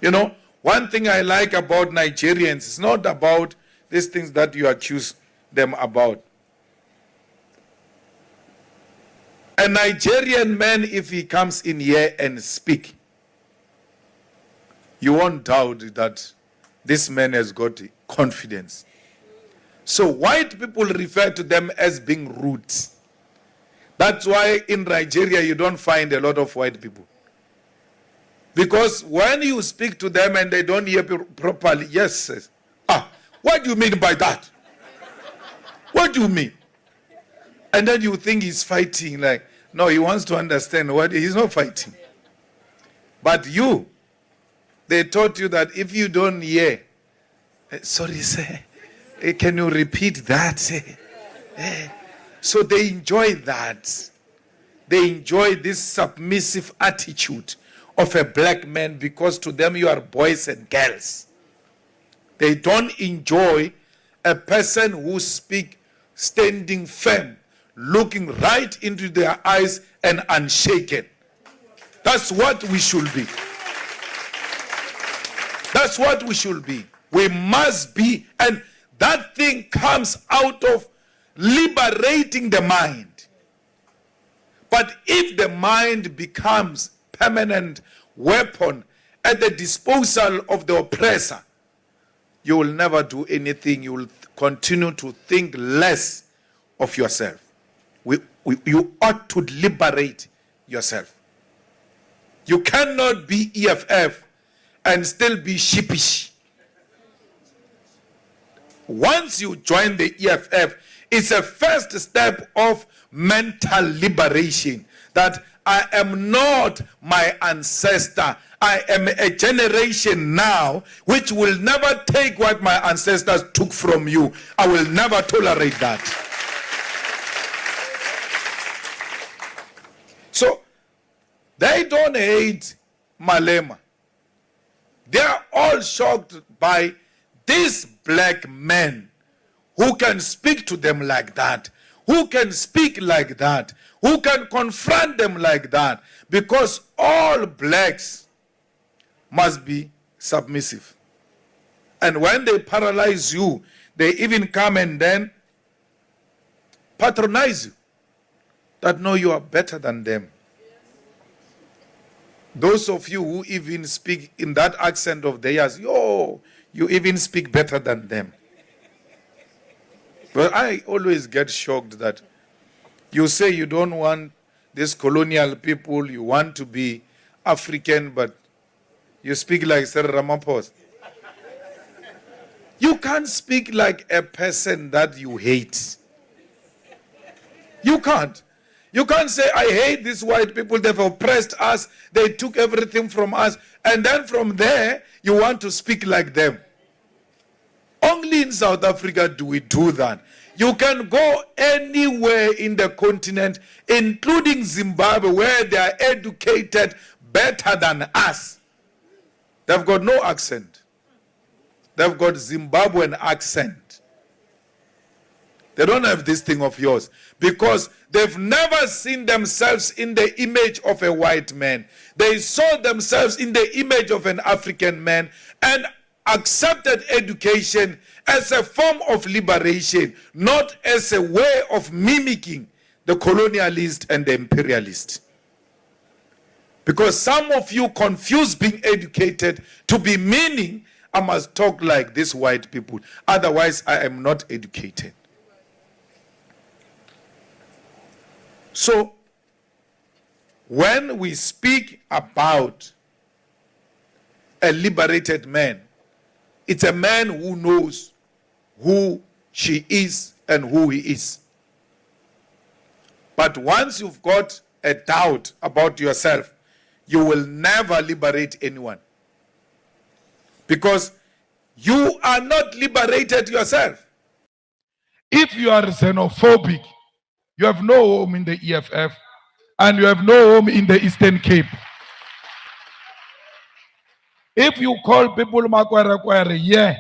You know, one thing I like about Nigerians is not about these things that you accuse them about. A Nigerian man, if he comes in here and speak, you won't doubt that this man has got confidence. So white people refer to them as being rude. That's why in Nigeria you don't find a lot of white people. Because when you speak to them and they don't hear properly, yes, what do you mean by that? What do you mean? And then you think he's fighting, like, no, he wants to understand what he's not fighting. But you, they taught you that if you don't hear, sorry, sir, can you repeat that? So they enjoy that. They enjoy this submissive attitude of a black man because to them you are boys and girls. They don't enjoy a person who speaks standing firm, looking right into their eyes and unshaken. That's what we should be. That's what we should be. We must be, and that thing comes out of liberating the mind. But if the mind becomes permanent weapon at the disposal of the oppressor, you will never do anything. You will continue to think less of yourself. You ought to liberate yourself. You cannot be EFF and still be sheepish. Once you join the EFF, it's a first step of mental liberation, that I am not my ancestor. I am a generation now which will never take what my ancestors took from you. I will never tolerate that. So, they don't hate Malema. They are all shocked by these black men who can speak to them like that, who can speak like that, who can confront them like that, because all blacks must be submissive. And when they paralyze you, they even come and then patronize you, that no, you are better than them. Those of you who even speak in that accent of theirs, yo, you even speak better than them. But I always get shocked that you say you don't want these colonial people, you want to be African, but you speak like Sir Ramaphosa. You can't speak like a person that you hate. You can't. You can't say, I hate these white people, they've oppressed us, they took everything from us, and then from there, you want to speak like them. Only in South Africa do we do that. You can go anywhere in the continent, including Zimbabwe, where they are educated better than us. They've got no accent. They've got Zimbabwean accent. They don't have this thing of yours because they've never seen themselves in the image of a white man. They saw themselves in the image of an African man and accepted education as a form of liberation, not as a way of mimicking the colonialist and the imperialist. Because some of you confuse being educated to be meaning I must talk like these white people, otherwise I am not educated. So, when we speak about a liberated man, it's a man who knows who she is and who he is. But once you've got a doubt about yourself, you will never liberate anyone. Because you are not liberated yourself. If you are xenophobic, you have no home in the EFF and you have no home in the Eastern Cape. If you call people Makwara, yeah,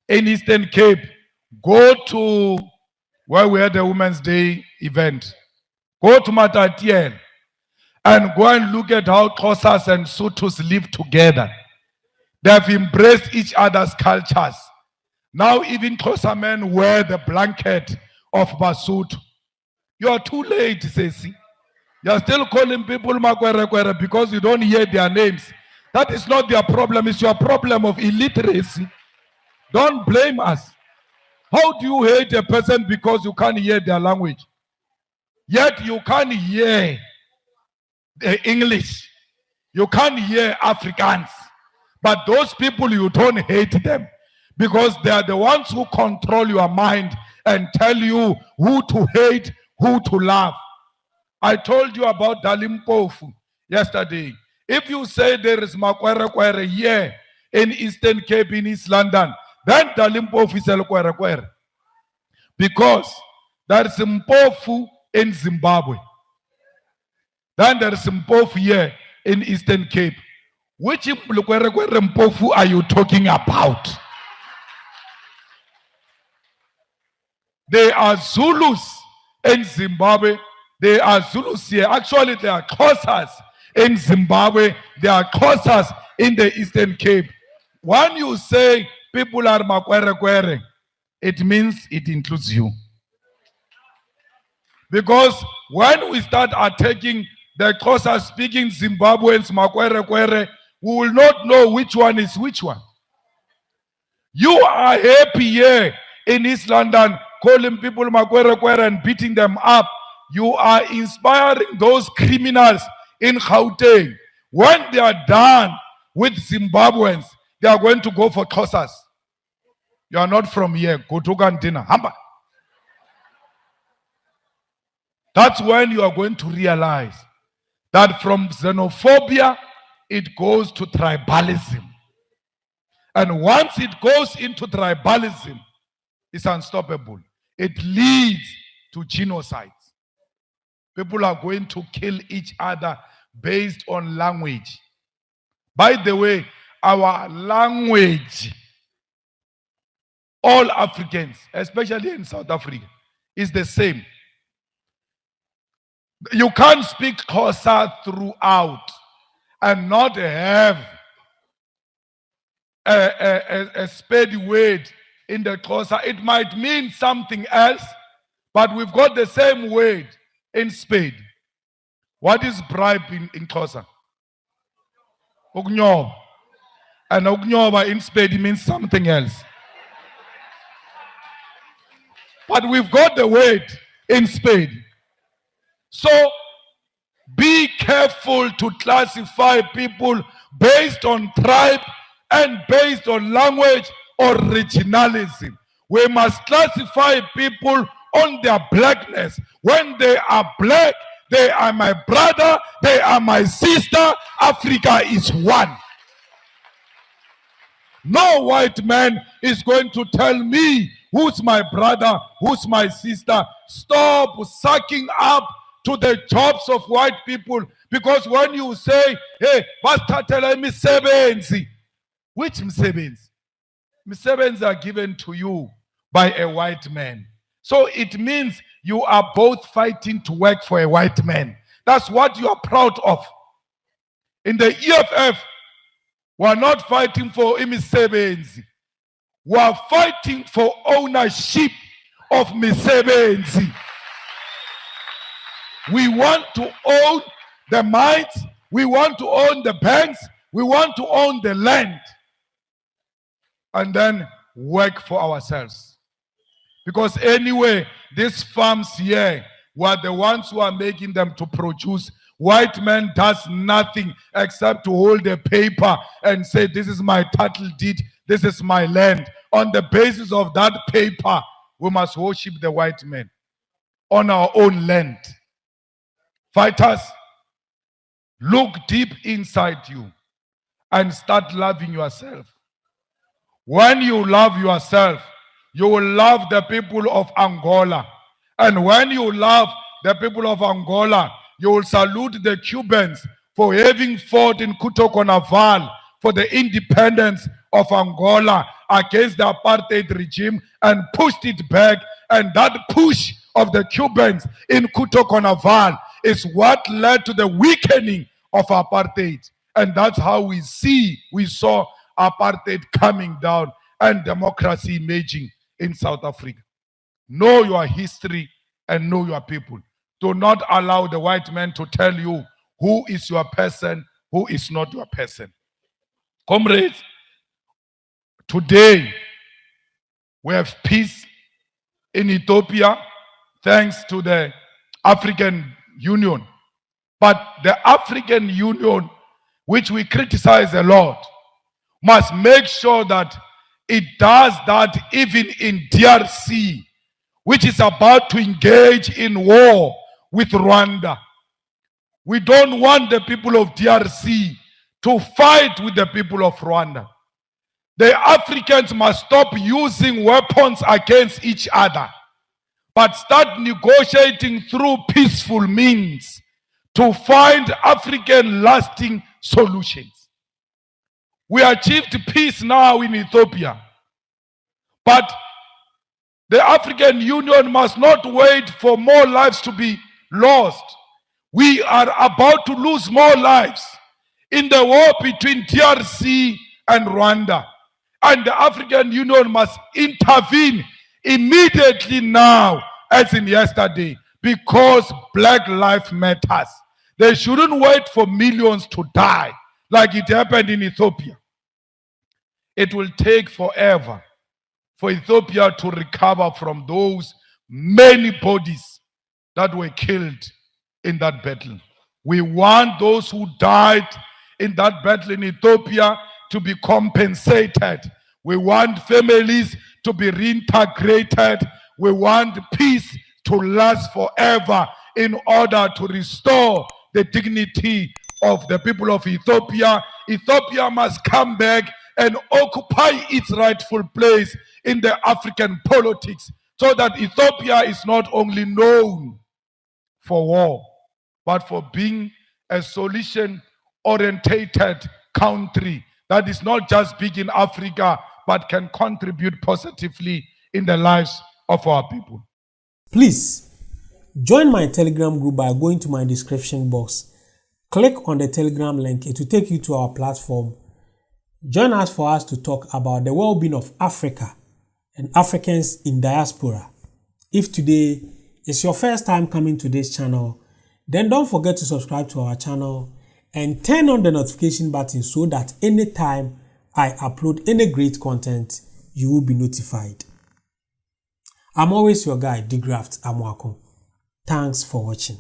in Eastern Cape, go to where we had a Women's Day event. Go to Matatiel and go and look at how Xhosas and Sothos live together. They have embraced each other's cultures. Now even Xhosa men wear the blanket of Basotho. You are too late, Sesi. You are still calling people Makwerekwere because you don't hear their names. That is not their problem, it's your problem of illiteracy. Don't blame us. How do you hate a person because you can't hear their language? Yet you can't hear the English. You can't hear Afrikaans. But those people, you don't hate them because they are the ones who control your mind and tell you who to hate, who to love. I told you about Dalimpofu yesterday. If you say there is Makwerekwere here in Eastern Cape, in East London, then Dalimpofu is Makwerekwere. Because there is Mpofu in Zimbabwe. Then there is Mpofu here in Eastern Cape. Which Mpofu are you talking about? They are Zulus in Zimbabwe. They are Zulus here. Actually, they are Xhosas in Zimbabwe. They are Xhosas in the Eastern Cape. When you say people are Makwerekwere, it means it includes you. Because when we start attacking the Xhosa speaking Zimbabweans, Makwerekwere, we will not know which one is which one. You are happy here in East London calling people Makwerekwere and beating them up. You are inspiring those criminals in Gauteng. When they are done with Zimbabweans, they are going to go for Xhosas. You are not from here. Go to Gantina. Hamba. That's when you are going to realize that from xenophobia, it goes to tribalism. And once it goes into tribalism, it's unstoppable. It leads to genocides. People are going to kill each other based on language. By the way, our language, all Africans, especially in South Africa, is the same. You can't speak Xhosa throughout and not have a spade word in the Xhosa. It might mean something else, but we've got the same word in spade. What is bribe in Xhosa? Ukunyoba. And ukunyoba in spade means something else. But we've got the word in spade. So be careful to classify people based on tribe and based on language or regionalism. We must classify people on their blackness. When they are black, they are my brother, they are my sister. Africa is one. No white man is going to tell me who's my brother, who's my sister. Stop sucking up to the jobs of white people. Because when you say, hey, basithathela imisebenzi, which misebenzi? Misebenzi are given to you by a white man. So it means you are both fighting to work for a white man. That's what you are proud of. In the EFF, we are not fighting for imisebenzi. We are fighting for ownership of misebenzi. We want to own the mines. We want to own the banks. We want to own the land. And then work for ourselves. Because anyway, these farms here were the ones who are making them to produce. White man does nothing except to hold a paper and say, this is my title deed, this is my land. On the basis of that paper, we must worship the white man on our own land. Fighters, look deep inside you and start loving yourself. When you love yourself, you will love the people of Angola. And when you love the people of Angola, you will salute the Cubans for having fought in Colonial for the independence of Angola against the apartheid regime and pushed it back. And that push of the Cubans in Colonial is what led to the weakening of apartheid. And that's how we saw apartheid coming down and democracy emerging in South Africa. Know your history and know your people. Do not allow the white man to tell you who is your person, who is not your person. Comrades, today we have peace in Ethiopia thanks to the African Union. But the African Union, which we criticize a lot, must make sure that it does that even in DRC, which is about to engage in war with Rwanda. We don't want the people of DRC to fight with the people of Rwanda. The Africans must stop using weapons against each other, but start negotiating through peaceful means to find African lasting solutions. We achieved peace now in Ethiopia, but the African Union must not wait for more lives to be lost. We are about to lose more lives in the war between DRC and Rwanda. And the African Union must intervene immediately now, as in yesterday, because Black Lives Matters. They shouldn't wait for millions to die like it happened in Ethiopia. It will take forever for Ethiopia to recover from those many bodies that were killed in that battle. We want those who died in that battle in Ethiopia to be compensated. We want families to be reintegrated. We want peace to last forever in order to restore the dignity of the people of Ethiopia. Ethiopia must come back and occupy its rightful place in the African politics so that Ethiopia is not only known for war, but for being a solution-orientated country that is not just big in Africa, but can contribute positively in the lives of our people. Please join my Telegram group by going to my description box. Click on the Telegram link. It will take you to our platform. Join us for us to talk about the well-being of Africa and Africans in diaspora. If today is your first time coming to this channel, then don't forget to subscribe to our channel and turn on the notification button so that anytime I upload any great content, you will be notified. I'm always your guy, De-Graft Amoako. Thanks for watching.